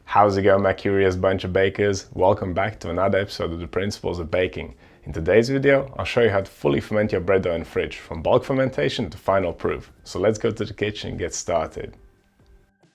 How's it going, my curious bunch of bakers? Welcome back to another episode of the Principles of Baking. In today's video, I'll show you how to fully ferment your bread dough in the fridge, from bulk fermentation to final proof. So let's go to the kitchen and get started.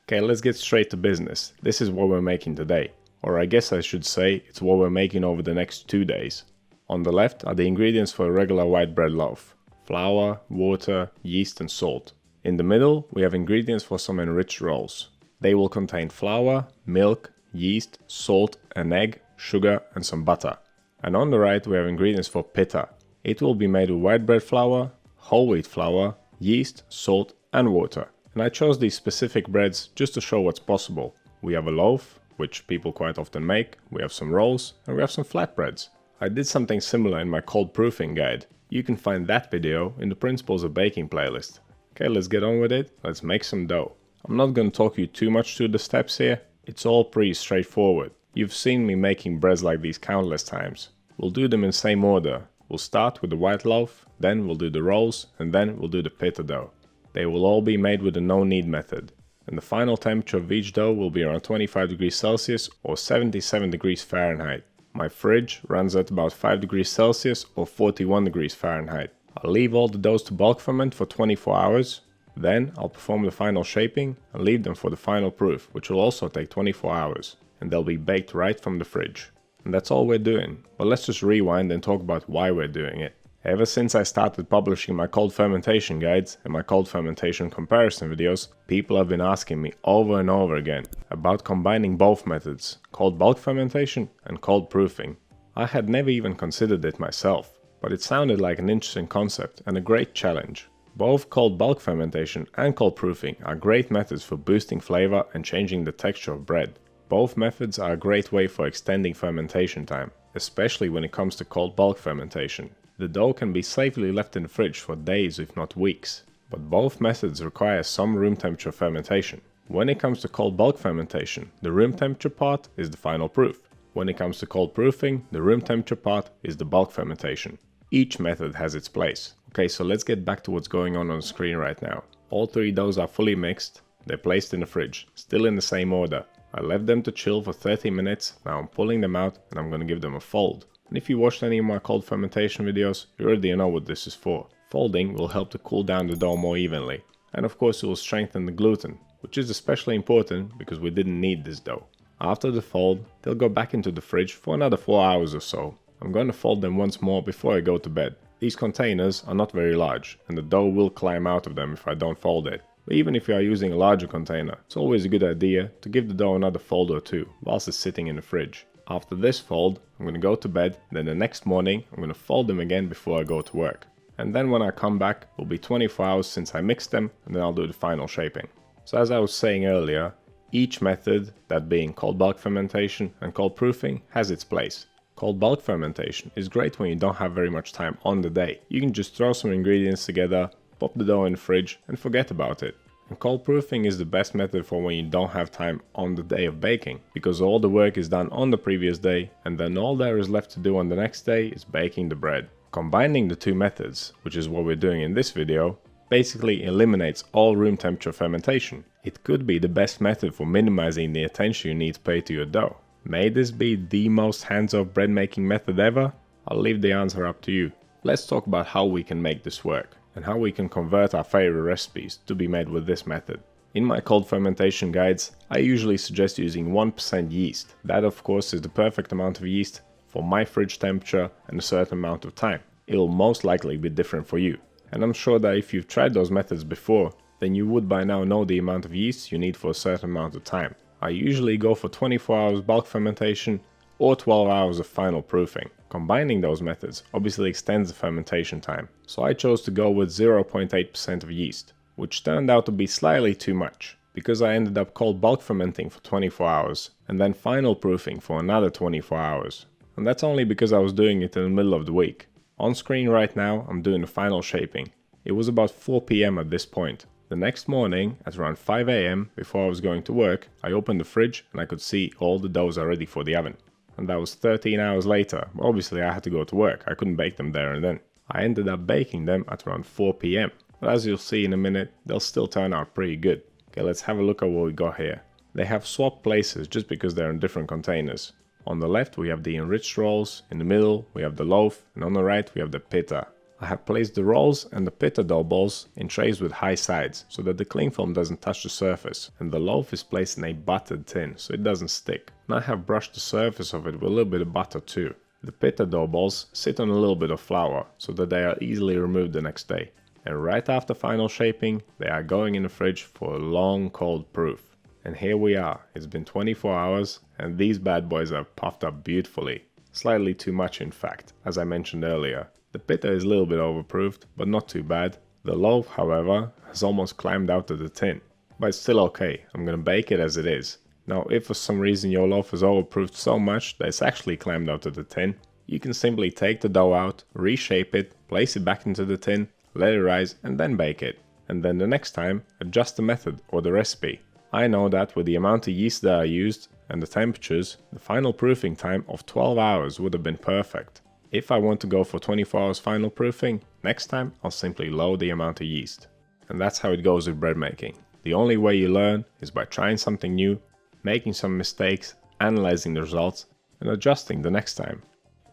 Okay, let's get straight to business. This is what we're making today. Or I guess I should say, it's what we're making over the next 2 days. On the left are the ingredients for a regular white bread loaf: flour, water, yeast and salt. In the middle, we have ingredients for some enriched rolls. They will contain flour, milk, yeast, salt, an egg, sugar and some butter. And on the right we have ingredients for pita. It will be made with white bread flour, whole wheat flour, yeast, salt and water. And I chose these specific breads just to show what's possible. We have a loaf, which people quite often make, we have some rolls and we have some flatbreads. I did something similar in my cold proofing guide. You can find that video in the Principles of Baking playlist. Okay, let's get on with it. Let's make some dough. I'm not going to talk you too much through the steps here. It's all pretty straightforward. You've seen me making breads like these countless times. We'll do them in the same order. We'll start with the white loaf, then we'll do the rolls, and then we'll do the pita dough. They will all be made with the no-knead method. And the final temperature of each dough will be around 25 degrees Celsius or 77 degrees Fahrenheit. My fridge runs at about 5 degrees Celsius or 41 degrees Fahrenheit. I'll leave all the doughs to bulk ferment for 24 hours. Then I'll perform the final shaping and leave them for the final proof, which will also take 24 hours. And they'll be baked right from the fridge. And that's all we're doing. But let's just rewind and talk about why we're doing it. Ever since I started publishing my cold fermentation guides and my cold fermentation comparison videos, people have been asking me over and over again about combining both methods, cold bulk fermentation and cold proofing. I had never even considered it myself, but it sounded like an interesting concept and a great challenge. Both cold bulk fermentation and cold proofing are great methods for boosting flavor and changing the texture of bread. Both methods are a great way for extending fermentation time, especially when it comes to cold bulk fermentation. The dough can be safely left in the fridge for days if not weeks, but both methods require some room temperature fermentation. When it comes to cold bulk fermentation, the room temperature part is the final proof. When it comes to cold proofing, the room temperature part is the bulk fermentation. Each method has its place. Okay, so let's get back to what's going on the screen right now. All three doughs are fully mixed, they're placed in the fridge, still in the same order. I left them to chill for 30 minutes, now I'm pulling them out and I'm going to give them a fold. And if you watched any of my cold fermentation videos, you already know what this is for. Folding will help to cool down the dough more evenly. And of course it will strengthen the gluten, which is especially important because we didn't need this dough. After the fold, they'll go back into the fridge for another 4 hours or so. I'm going to fold them once more before I go to bed. These containers are not very large and the dough will climb out of them if I don't fold it. But even if you are using a larger container, it's always a good idea to give the dough another fold or two whilst it's sitting in the fridge. After this fold, I'm going to go to bed, then the next morning I'm going to fold them again before I go to work. And then when I come back, it will be 24 hours since I mixed them and then I'll do the final shaping. So as I was saying earlier, each method, that being cold bulk fermentation and cold proofing, has its place. Cold bulk fermentation is great when you don't have very much time on the day. You can just throw some ingredients together, pop the dough in the fridge and forget about it. And cold proofing is the best method for when you don't have time on the day of baking, because all the work is done on the previous day and then all there is left to do on the next day is baking the bread. Combining the two methods, which is what we're doing in this video, basically eliminates all room temperature fermentation. It could be the best method for minimizing the attention you need to pay to your dough. May this be the most hands-off bread making method ever? I'll leave the answer up to you. Let's talk about how we can make this work and how we can convert our favorite recipes to be made with this method. In my cold fermentation guides, I usually suggest using 1% yeast. That of course is the perfect amount of yeast for my fridge temperature and a certain amount of time. It will most likely be different for you. And I'm sure that if you've tried those methods before, then you would by now know the amount of yeast you need for a certain amount of time. I usually go for 24 hours bulk fermentation or 12 hours of final proofing. Combining those methods obviously extends the fermentation time, so I chose to go with 0.8% of yeast, which turned out to be slightly too much, because I ended up cold bulk fermenting for 24 hours and then final proofing for another 24 hours. And that's only because I was doing it in the middle of the week. On screen right now I'm doing the final shaping. It was about 4 PM at this point. The next morning, at around 5 AM, before I was going to work, I opened the fridge and I could see all the doughs are ready for the oven. And that was 13 hours later. Obviously I had to go to work, I couldn't bake them there and then. I ended up baking them at around 4 PM. But as you'll see in a minute, they'll still turn out pretty good. Okay, let's have a look at what we got here. They have swapped places just because they're in different containers. On the left we have the enriched rolls, in the middle we have the loaf, and on the right we have the pita. I have placed the rolls and the pita dough balls in trays with high sides so that the cling film doesn't touch the surface, and the loaf is placed in a buttered tin so it doesn't stick. And I have brushed the surface of it with a little bit of butter too. The pita dough balls sit on a little bit of flour so that they are easily removed the next day. And right after final shaping, they are going in the fridge for a long cold proof. And here we are, it's been 24 hours and these bad boys are puffed up beautifully. Slightly too much in fact, as I mentioned earlier. The pita is a little bit overproofed, but not too bad. The loaf, however, has almost climbed out of the tin. But it's still okay, I'm gonna bake it as it is. Now, if for some reason your loaf is overproofed so much that it's actually climbed out of the tin, you can simply take the dough out, reshape it, place it back into the tin, let it rise and then bake it. And then the next time, adjust the method or the recipe. I know that with the amount of yeast that I used and the temperatures, the final proofing time of 12 hours would have been perfect. If I want to go for 24 hours final proofing, next time I'll simply lower the amount of yeast. And that's how it goes with bread making. The only way you learn is by trying something new, making some mistakes, analyzing the results, and adjusting the next time.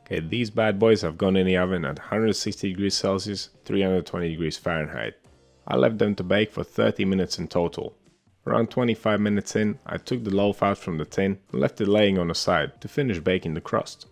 Okay, these bad boys have gone in the oven at 160 degrees Celsius, 320 degrees Fahrenheit. I left them to bake for 30 minutes in total. Around 25 minutes in, I took the loaf out from the tin and left it laying on the side to finish baking the crust.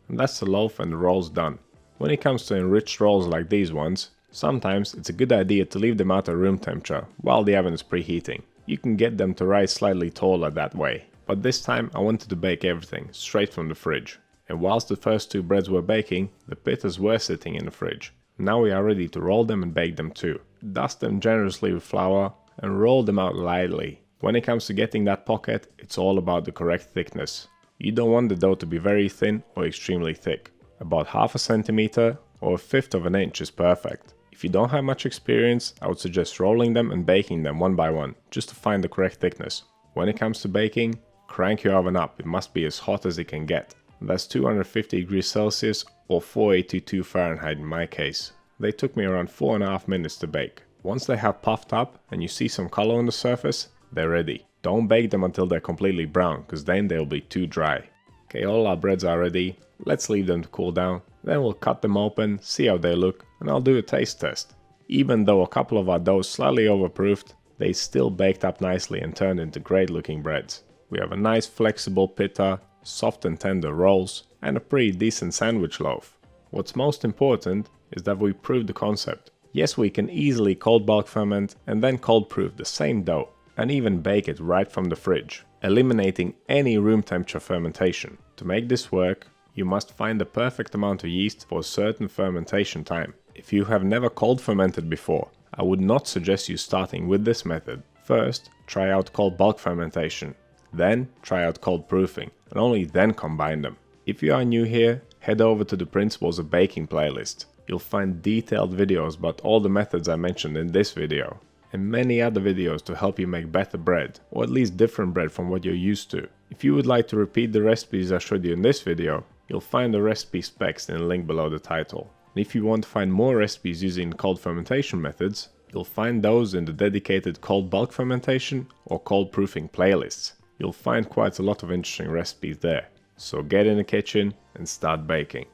And that's the loaf and the rolls done. When it comes to enriched rolls like these ones, sometimes it's a good idea to leave them out at room temperature while the oven is preheating. You can get them to rise slightly taller that way. But this time I wanted to bake everything straight from the fridge. And whilst the first two breads were baking, the pitas were sitting in the fridge. Now we are ready to roll them and bake them too. Dust them generously with flour and roll them out lightly. When it comes to getting that pocket, it's all about the correct thickness. You don't want the dough to be very thin or extremely thick. About half a centimeter or a fifth of an inch is perfect. If you don't have much experience, I would suggest rolling them and baking them one by one, just to find the correct thickness. When it comes to baking, crank your oven up, it must be as hot as it can get. That's 250 degrees Celsius or 482 Fahrenheit in my case. They took me around 4.5 minutes to bake. Once they have puffed up and you see some color on the surface, they're ready. Don't bake them until they're completely brown, because then they'll be too dry. Okay, all our breads are ready. Let's leave them to cool down. Then we'll cut them open, see how they look, and I'll do a taste test. Even though a couple of our doughs slightly overproofed, they still baked up nicely and turned into great looking breads. We have a nice flexible pita, soft and tender rolls, and a pretty decent sandwich loaf. What's most important is that we proved the concept. Yes, we can easily cold bulk ferment and then cold proof the same dough, and even bake it right from the fridge, eliminating any room temperature fermentation. To make this work, you must find the perfect amount of yeast for a certain fermentation time. If you have never cold fermented before, I would not suggest you starting with this method. First, try out cold bulk fermentation, then try out cold proofing, and only then combine them. If you are new here, head over to the Principles of Baking playlist. You'll find detailed videos about all the methods I mentioned in this video, and many other videos to help you make better bread, or at least different bread from what you're used to. If you would like to repeat the recipes I showed you in this video, you'll find the recipe specs in the link below the title. And if you want to find more recipes using cold fermentation methods, you'll find those in the dedicated cold bulk fermentation or cold proofing playlists. You'll find quite a lot of interesting recipes there. So get in the kitchen and start baking.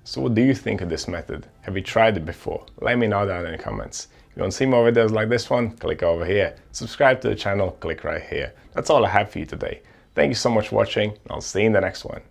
So what do you think of this method? Have you tried it before? Let me know down in the comments. If you want to see more videos like this one, click over here. Subscribe to the channel, click right here. That's all I have for you today. Thank you so much for watching, and I'll see you in the next one.